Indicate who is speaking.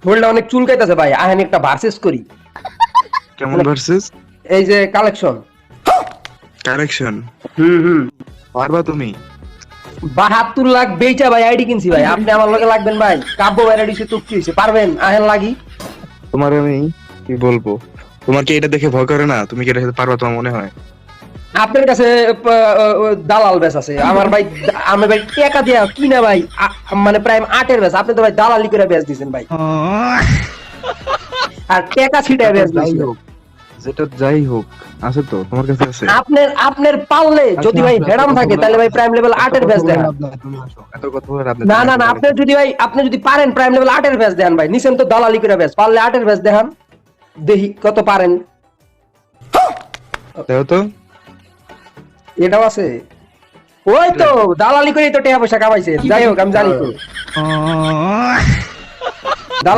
Speaker 1: শরীরটা অনেক চুলকাইতেছে ভাই, আহেন একটা ভার্সেস করি।
Speaker 2: কেমন ভার্সেস?
Speaker 1: এই যে কালেকশন।
Speaker 2: কারেকশন
Speaker 1: হুম।
Speaker 2: পারবা তুমি?
Speaker 1: ৭২ লাখ বেচা ভাই আইডি কিনছি ভাই, আপনি আমার লগে লাগবেন ভাই। কাব্য ভাই আইডি তো কি হইছে, পারবেন? আহেন লাগি।
Speaker 2: তোমার আমি কি বলবো, তোমার কি এটা দেখে ভয় করে না? তুমি কি এটা পারবা তোমার মনে হয়?
Speaker 1: আপনার কাছে দালাল বেস আছে আমার ভাই, আমি ভাই টাকা দিয়া কিনা ভাই মানে প্রায় ৮ এর বেস, আপনি তো ভাই দালালি করে বেচ দিছেন ভাই, আর টাকা ছিটায় বেচ
Speaker 2: যাই
Speaker 1: দিছেন।
Speaker 2: হোক, যেটা যাই হোক, আছে তো তোমার কাছে আছে।
Speaker 1: আপনার পারলে যদি ভাই হেডাম থাকে তাহলে ভাই প্রাইম লেভেল ৮ এর বেচ দেন।
Speaker 2: এত কথা বলে লাভ
Speaker 1: না
Speaker 2: নাই,
Speaker 1: না না, আপনি যদি পারেন প্রাইম লেভেল ৮ এর বেচ দেন ভাই, নিছেন তো দালালি করে বেচ, পারলে ৮ এর বেচ দেখান দেখি কত পারেন।
Speaker 2: দেখো তো।
Speaker 1: এটাও আছে, ওই তো দালালি করে তো টাকা পয়সা কামাইছে। যাই হোক আমি জানি তো।